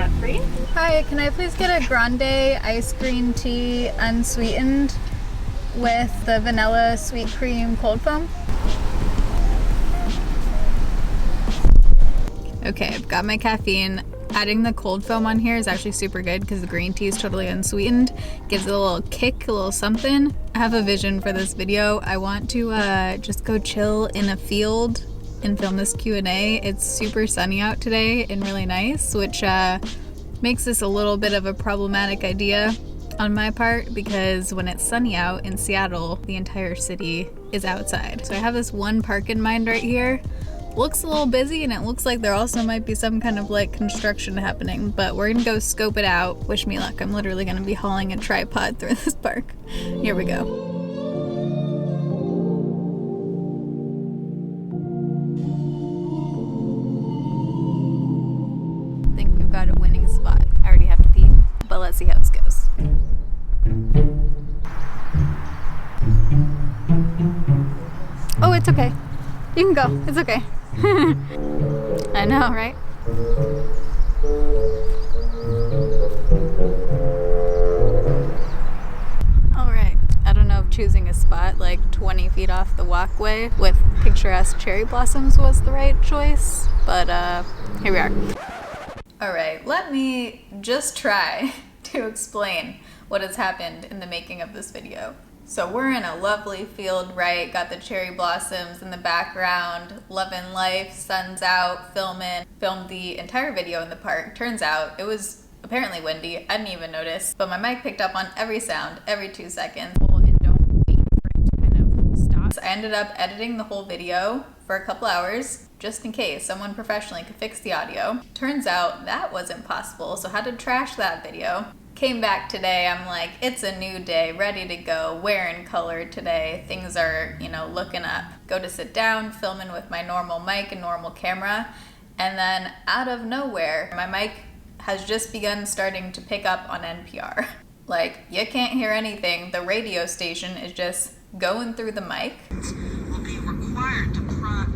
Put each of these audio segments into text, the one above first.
at 3. Hi, can I please get a grande ice green tea unsweetened with the vanilla sweet cream cold foam? Okay, I've got my caffeine. Adding the cold foam on here is actually super good because the green tea is totally unsweetened. Gives it a little kick, a little something. I have a vision for this video. I want to just go chill in a field and film this Q&A. It's super sunny out today and really nice, which makes this a little bit of a problematic idea on my part because when it's sunny out in Seattle, the entire city is outside. So I have this one park in mind right here. Looks a little busy and it looks like there also might be some kind of like construction happening, but we're gonna go scope it out. Wish me luck. I'm literally gonna be hauling a tripod through this park. Here we go. I think we've got a winning spot. I already have to pee, but let's see how this goes. Oh, it's okay. You can go. It's okay. I know, right? Alright, I don't know if choosing a spot like 20 feet off the walkway with picturesque cherry blossoms was the right choice, but here we are. Alright, let me just try to explain what has happened in the making of this video. So we're in a lovely field, right? Got the cherry blossoms in the background, loving life, sun's out, filming. Filmed the entire video in the park. Turns out it was apparently windy. I didn't even notice, but my mic picked up on every sound every 2 seconds. And don't wait for it to kind of stop. So I ended up editing the whole video for a couple hours just in case someone professionally could fix the audio. Turns out that wasn't possible, so I had to trash that video. Came back today, I'm like, it's a new day, ready to go, wearing color today. Things are, looking up. Go to sit down, filming with my normal mic and normal camera, and then out of nowhere, my mic has just begun starting to pick up on NPR. Like, you can't hear anything. The radio station is just going through the mic. Will be required to provide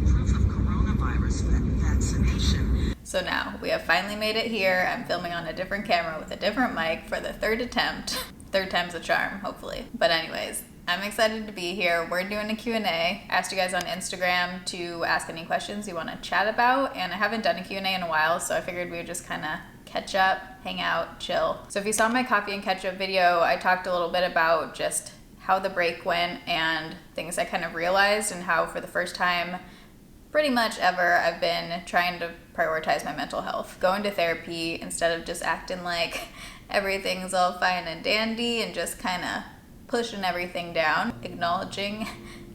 proof of coronavirus vaccination. So now we have finally made it here. I'm filming on a different camera with a different mic for the third attempt. Third time's a charm, hopefully. But anyways, I'm excited to be here. We're doing a Q&A. I asked you guys on Instagram to ask any questions you want to chat about, and I haven't done a Q&A in a while, so I figured we would just kind of catch up, hang out, chill. So if you saw my coffee and ketchup video, I talked a little bit about just how the break went and things I kind of realized and how for the first time pretty much ever, I've been trying to prioritize my mental health. Going to therapy instead of just acting like everything's all fine and dandy and just kind of pushing everything down, acknowledging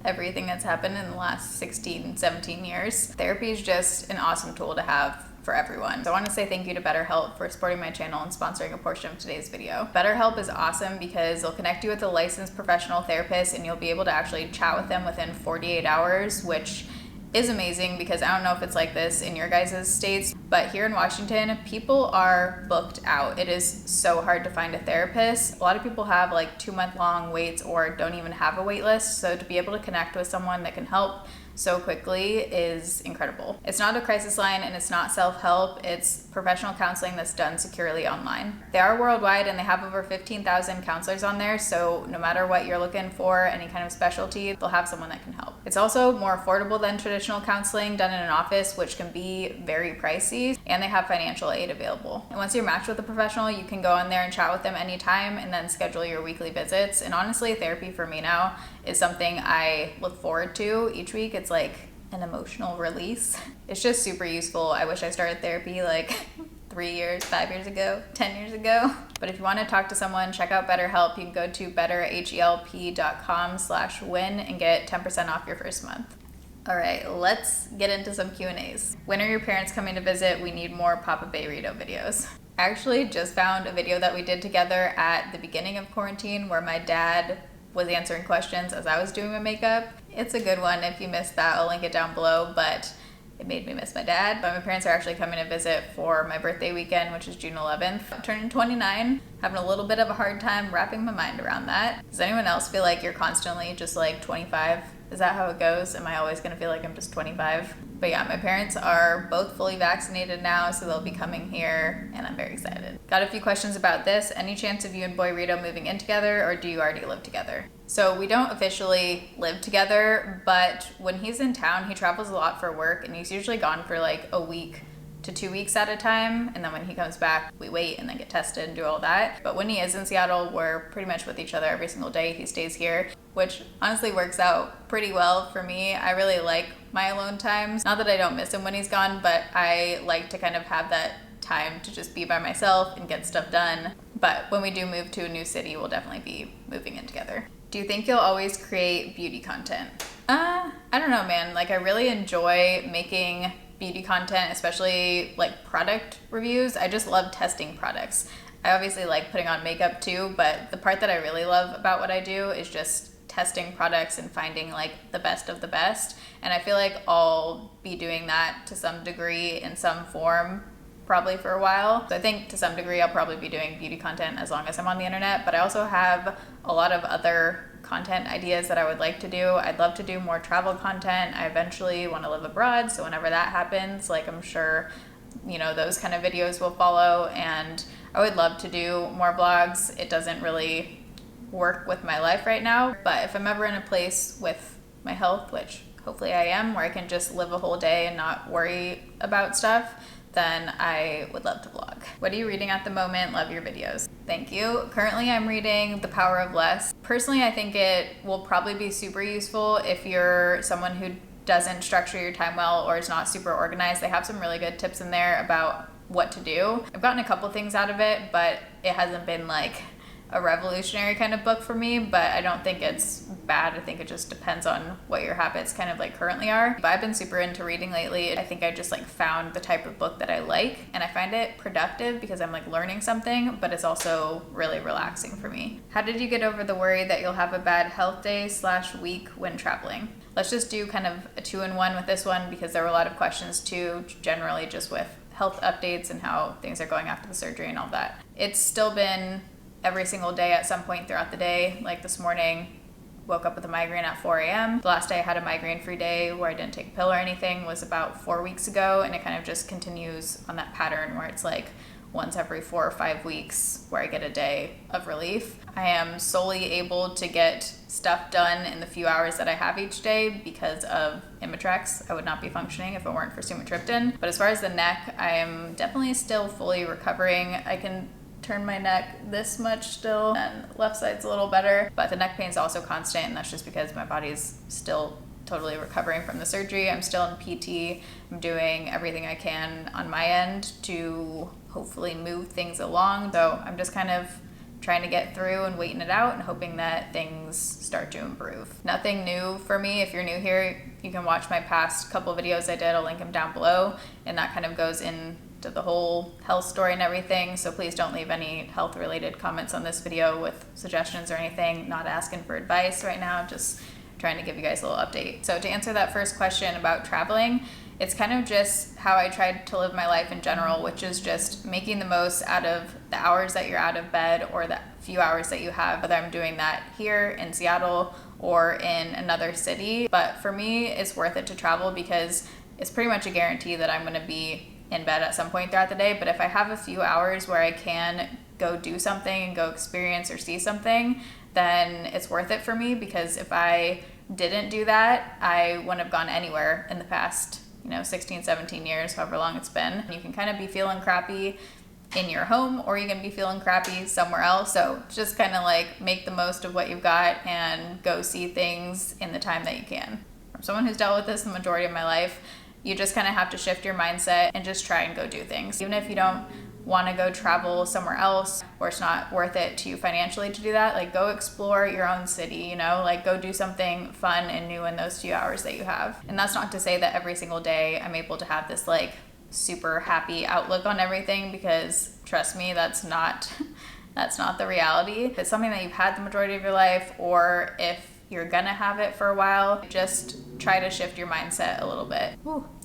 everything that's happened in the last 16, 17 years. Therapy is just an awesome tool to have for everyone. So I want to say thank you to BetterHelp for supporting my channel and sponsoring a portion of today's video. BetterHelp is awesome because they'll connect you with a licensed professional therapist and you'll be able to actually chat with them within 48 hours, which is amazing because I don't know if it's like this in your guys' states, but here in Washington, people are booked out. It is so hard to find a therapist. A lot of people have like 2-month-long waits or don't even have a wait list. So to be able to connect with someone that can help so quickly is incredible. It's not a crisis line and it's not self-help. It's professional counseling that's done securely online. They are worldwide and they have over 15,000 counselors on there. So no matter what you're looking for, any kind of specialty, they'll have someone that can help. It's also more affordable than traditional counseling done in an office, which can be very pricey, and they have financial aid available. And once you're matched with a professional, you can go in there and chat with them anytime and then schedule your weekly visits. And honestly, therapy for me now is something I look forward to each week. It's like an emotional release. It's just super useful. I wish I started therapy like 3 years, 5 years ago, 10 years ago. But if you want to talk to someone, check out BetterHelp. You can go to betterhelp.com/win and get 10% off your first month. All right, let's get into some Q&As. When are your parents coming to visit? We need more Papa Bearito videos. I actually just found a video that we did together at the beginning of quarantine where my dad was answering questions as I was doing my makeup. It's a good one. If you missed that, I'll link it down below, but it made me miss my dad. But my parents are actually coming to visit for my birthday weekend, which is June 11th. I'm turning 29, having a little bit of a hard time wrapping my mind around that. Does anyone else feel like you're constantly just like 25, Is that how it goes? Am I always gonna feel like I'm just 25? But yeah, my parents are both fully vaccinated now, so they'll be coming here, and I'm very excited. Got a few questions about this. Any chance of you and boy Rito moving in together, or do you already live together? So we don't officially live together, but when he's in town, he travels a lot for work, and he's usually gone for like a week to 2 weeks at a time, and then when he comes back, we wait and then get tested and do all that. But when he is in Seattle, we're pretty much with each other every single day. He stays here, which honestly works out pretty well for me. I really like my alone times. Not that I don't miss him when he's gone, but I like to kind of have that time to just be by myself and get stuff done. But when we do move to a new city, we'll definitely be moving in together. Do you think you'll always create beauty content? I don't know, man. Like, I really enjoy making beauty content, especially like product reviews. I just love testing products. I obviously like putting on makeup too, but the part that I really love about what I do is just testing products and finding like the best of the best. And I feel like I'll be doing that to some degree in some form probably for a while. So I think to some degree I'll probably be doing beauty content as long as I'm on the internet, but I also have a lot of other content ideas that I would like to do. I'd love to do more travel content. I eventually want to live abroad, so whenever that happens, like, I'm sure, you know, those kind of videos will follow. And I would love to do more vlogs. It doesn't really work with my life right now, but if I'm ever in a place with my health, which hopefully I am, where I can just live a whole day and not worry about stuff, then I would love to vlog. What are you reading at the moment? Love your videos. Thank you. Currently I'm reading The Power of Less. Personally, I think it will probably be super useful if you're someone who doesn't structure your time well or is not super organized. They have some really good tips in there about what to do. I've gotten a couple things out of it, but it hasn't been like a revolutionary kind of book for me, but I don't think it's bad. I think it just depends on what your habits kind of like currently are. But I've been super into reading lately. I think I just like found the type of book that I like, and I find it productive because I'm like learning something, but it's also really relaxing for me. How did you get over the worry that you'll have a bad health day / week when traveling? Let's just do kind of a 2-in-1 with this one, because there were a lot of questions too, generally just with health updates and how things are going after the surgery and all that. It's still been every single day at some point throughout the day. Like this morning, woke up with a migraine at 4 a.m. The last day I had a migraine-free day where I didn't take a pill or anything was about 4 weeks ago, and it kind of just continues on that pattern where it's like once every 4 or 5 weeks where I get a day of relief. I am solely able to get stuff done in the few hours that I have each day because of Imitrex. I would not be functioning if it weren't for sumatriptan. But as far as the neck, I am definitely still fully recovering. I can turn my neck this much still, and left side's a little better, but the neck pain is also constant, and that's just because my body's still totally recovering from the surgery. I'm still in PT. I'm doing everything I can on my end to hopefully move things along, so I'm just kind of trying to get through and waiting it out and hoping that things start to improve. Nothing new for me. If you're new here, you can watch my past couple videos I did. I'll link them down below, and that kind of goes in to the whole health story and everything, so please don't leave any health related comments on this video with suggestions or anything. Not asking for advice right now, just trying to give you guys a little update. So to answer that first question about traveling, it's kind of just how I tried to live my life in general, which is just making the most out of the hours that you're out of bed or the few hours that you have, whether I'm doing that here in Seattle or in another city. But for me, it's worth it to travel because it's pretty much a guarantee that I'm going to be in bed at some point throughout the day. But if I have a few hours where I can go do something and go experience or see something, then it's worth it for me, because if I didn't do that, I wouldn't have gone anywhere in the past 16, 17 years, however long it's been. You can kind of be feeling crappy in your home, or you can be feeling crappy somewhere else. So just kind of like make the most of what you've got and go see things in the time that you can. From someone who's dealt with this the majority of my life, you just kind of have to shift your mindset and just try and go do things. Even if you don't want to go travel somewhere else, or it's not worth it to you financially to do that, like go explore your own city, like go do something fun and new in those few hours that you have. And that's not to say that every single day I'm able to have this like super happy outlook on everything, because trust me, that's not the reality. If it's something that you've had the majority of your life, or if you're gonna have it for a while, just try to shift your mindset a little bit.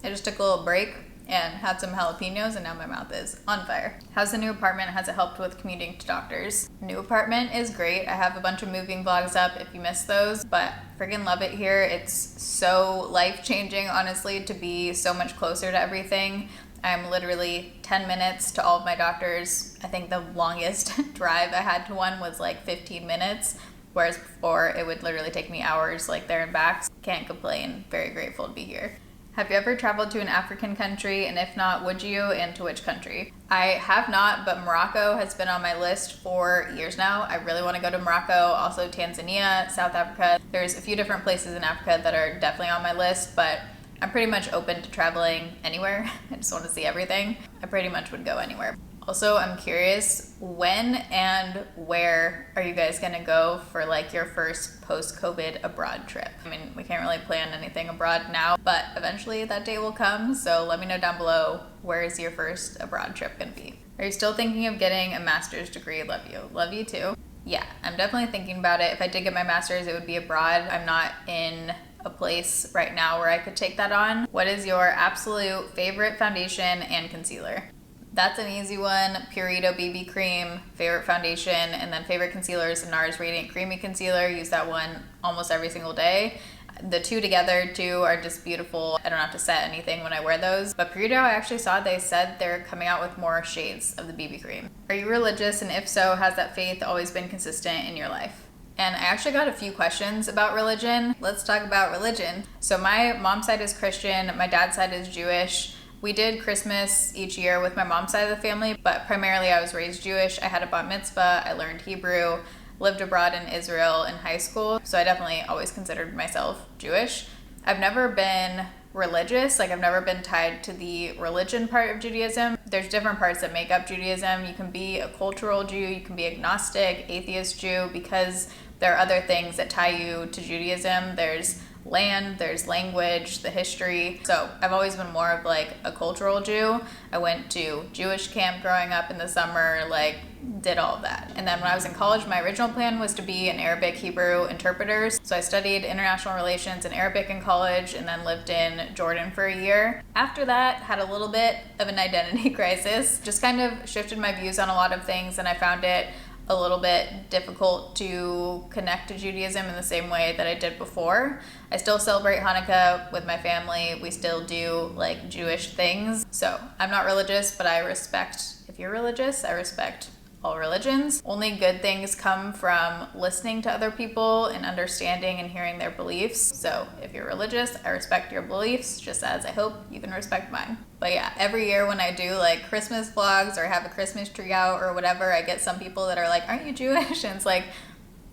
I just took a little break and had some jalapenos, and now my mouth is on fire. How's the new apartment? Has it helped with commuting to doctors? New apartment is great. I have a bunch of moving vlogs up if you missed those, but freaking love it here. It's so life-changing, honestly, to be so much closer to everything. I'm literally 10 minutes to all of my doctors. I think the longest drive I had to one was like 15 minutes, whereas before it would literally take me hours, like there and back. Can't complain. Very grateful to be here. Have you ever traveled to an African country? And if not, would you? And to which country? I have not, but Morocco has been on my list for years now. I really want to go to Morocco, also Tanzania, South Africa. There's a few different places in Africa that are definitely on my list, but I'm pretty much open to traveling anywhere. I just want to see everything. I pretty much would go anywhere. Also, I'm curious, when and where are you guys gonna go for like your first post-COVID abroad trip? I mean, we can't really plan anything abroad now, but eventually that day will come. So let me know down below, where is your first abroad trip gonna be? Are you still thinking of getting a master's degree? Love you. Love you too. Yeah, I'm definitely thinking about it. If I did get my master's, it would be abroad. I'm not in a place right now where I could take that on. What is your absolute favorite foundation and concealer? That's an easy one. Purito BB cream, favorite foundation, and then favorite concealer is the NARS Radiant Creamy Concealer. Use that one almost every single day. The two together too are just beautiful. I don't have to set anything when I wear those. But Purito, I actually saw they said they're coming out with more shades of the BB cream. Are you religious? And if so, has that faith always been consistent in your life? And I actually got a few questions about religion. Let's talk about religion. So my mom's side is Christian, my dad's side is Jewish. We did Christmas each year with my mom's side of the family, but primarily I was raised Jewish. I had a bat mitzvah, I learned Hebrew, lived abroad in Israel in high school, so I definitely always considered myself Jewish. I've never been religious, like I've never been tied to the religion part of Judaism. There's different parts that make up Judaism. You can be a cultural Jew, you can be agnostic, atheist Jew, because there are other things that tie you to Judaism. There's land, there's language, the history. So I've always been more of like a cultural Jew. I went to Jewish camp growing up in the summer, like did all of that. And then when I was in college, my original plan was to be an Arabic Hebrew interpreter. So I studied international relations and Arabic in college and then lived in Jordan for a year. After that, had a little bit of an identity crisis, just kind of shifted my views on a lot of things, and I found it a little bit difficult to connect to Judaism in the same way that I did before. I still celebrate Hanukkah with my family. We still do like Jewish things. So I'm not religious, but I respect, if you're religious, I respect all religions. Only good things come from listening to other people and understanding and hearing their beliefs. So if you're religious, I respect your beliefs, just as I hope you can respect mine. But yeah, every year when I do like Christmas vlogs or have a Christmas tree out or whatever, I get some people that are like, aren't you Jewish? And it's like,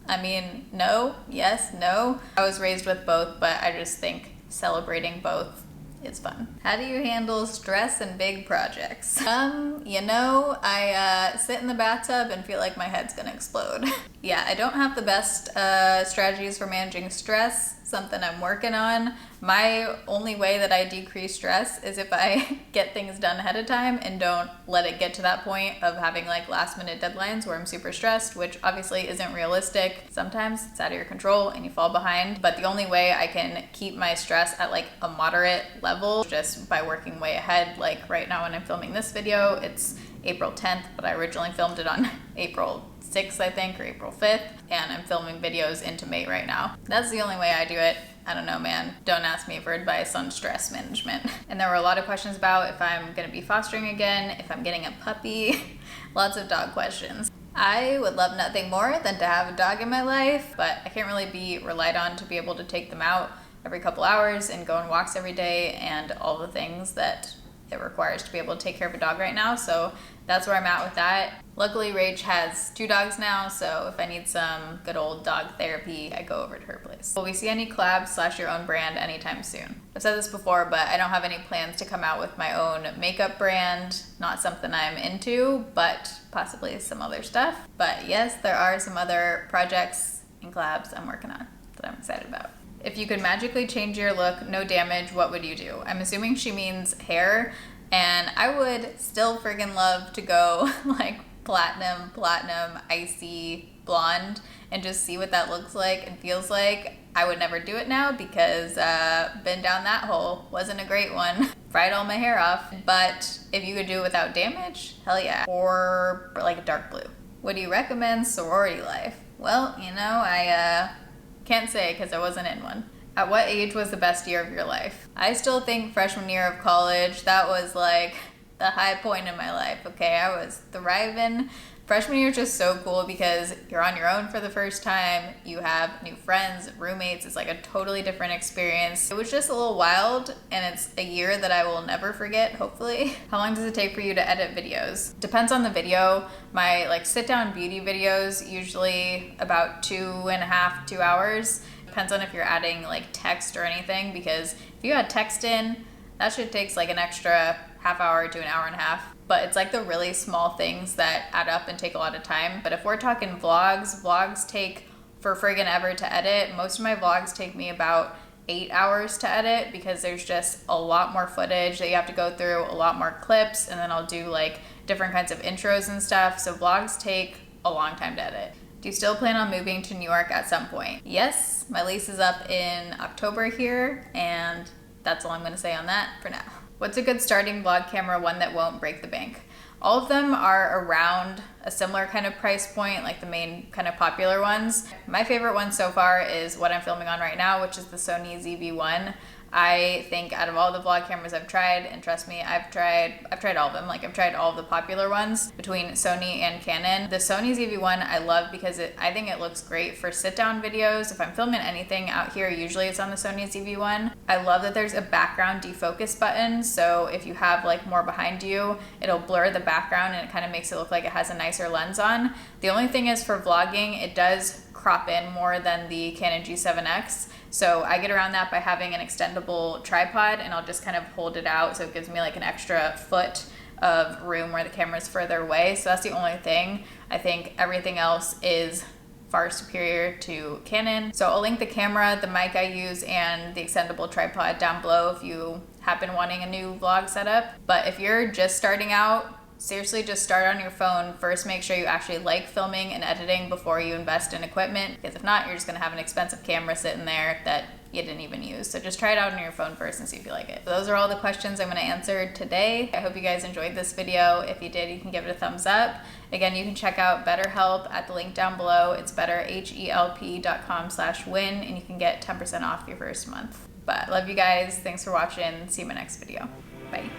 I mean, no, yes, no. I was raised with both, but I just think celebrating both is fun. How do you handle stress and big projects? I sit in the bathtub and feel like my head's gonna explode. Yeah, I don't have the best strategies for managing stress, something I'm working on. My only way that I decrease stress is if I get things done ahead of time and don't let it get to that point of having like last minute deadlines where I'm super stressed, which obviously isn't realistic. Sometimes it's out of your control and you fall behind, but the only way I can keep my stress at like a moderate level just by working way ahead. Like right now when I'm filming this video, it's April 10th, but I originally filmed it on April 6th, I think, or April 5th, and I'm filming videos into May right now. That's the only way I do it. I don't know, man. Don't ask me for advice on stress management. And there were a lot of questions about if I'm gonna be fostering again, if I'm getting a puppy, lots of dog questions. I would love nothing more than to have a dog in my life, but I can't really be relied on to be able to take them out every couple hours and go on walks every day and all the things that it requires to be able to take care of a dog right now. So that's where I'm at with that. Luckily, Rach has 2 dogs now, so if I need some good old dog therapy, I go over to her place. Will we see any collabs / your own brand anytime soon? I've said this before, but I don't have any plans to come out with my own makeup brand. Not something I'm into, but possibly some other stuff. But yes, there are some other projects and collabs I'm working on that I'm excited about. If you could magically change your look, no damage, what would you do? I'm assuming she means hair, and I would still friggin' love to go like platinum, icy blonde and just see what that looks like and feels like. I would never do it now because been down that hole, wasn't a great one. fried all my hair off. But if you could do it without damage, hell yeah. Or like dark blue. What do you recommend? Sorority Life. Well, you know, I can't say because I wasn't in one. At what age was the best year of your life? I still think freshman year of college, that was like the high point in my life, okay? I was thriving. Freshman year is just so cool because you're on your own for the first time. You have new friends, roommates. It's like a totally different experience. It was just a little wild, and it's a year that I will never forget, hopefully. How long does it take for you to edit videos? Depends on the video. My like sit-down beauty videos, usually about 2.5, 2 hours. Depends on if you're adding like text or anything, because if you add text in, that shit takes like an extra half hour to an hour and a half. But it's like the really small things that add up and take a lot of time. But if we're talking vlogs take for friggin' ever to edit. Most of my vlogs take me about 8 hours to edit because there's just a lot more footage that you have to go through, a lot more clips, and then I'll do like different kinds of intros and stuff. So vlogs take a long time to edit. Do you still plan on moving to New York at some point? Yes, my lease is up in October here, and that's all I'm gonna say on that for now. What's a good starting vlog camera, one that won't break the bank? All of them are around a similar kind of price point, like the main kind of popular ones. My favorite one so far is what I'm filming on right now, which is the Sony ZV-1. I think out of all the vlog cameras I've tried, and trust me, I've tried all of them. Like I've tried all of the popular ones between Sony and Canon. The Sony ZV-1 I love because I think it looks great for sit-down videos. If I'm filming anything out here, usually it's on the Sony ZV-1. I love that there's a background defocus button, so if you have like more behind you, it'll blur the background and it kind of makes it look like it has a nicer lens on. The only thing is for vlogging, it does crop in more than the Canon G7X. So I get around that by having an extendable tripod, and I'll just kind of hold it out so it gives me like an extra foot of room where the camera's further away. So that's the only thing. I think everything else is far superior to Canon. So I'll link the camera, the mic I use, and the extendable tripod down below if you have been wanting a new vlog setup. But if you're just starting out, seriously, just start on your phone. First, make sure you actually like filming and editing before you invest in equipment, because if not, you're just gonna have an expensive camera sitting there that you didn't even use. So just try it out on your phone first and see if you like it. So those are all the questions I'm gonna answer today. I hope you guys enjoyed this video. If you did, you can give it a thumbs up. Again, you can check out BetterHelp at the link down below. It's betterhelp.com/win, and you can get 10% off your first month. But love you guys. Thanks for watching. See you in my next video. Bye.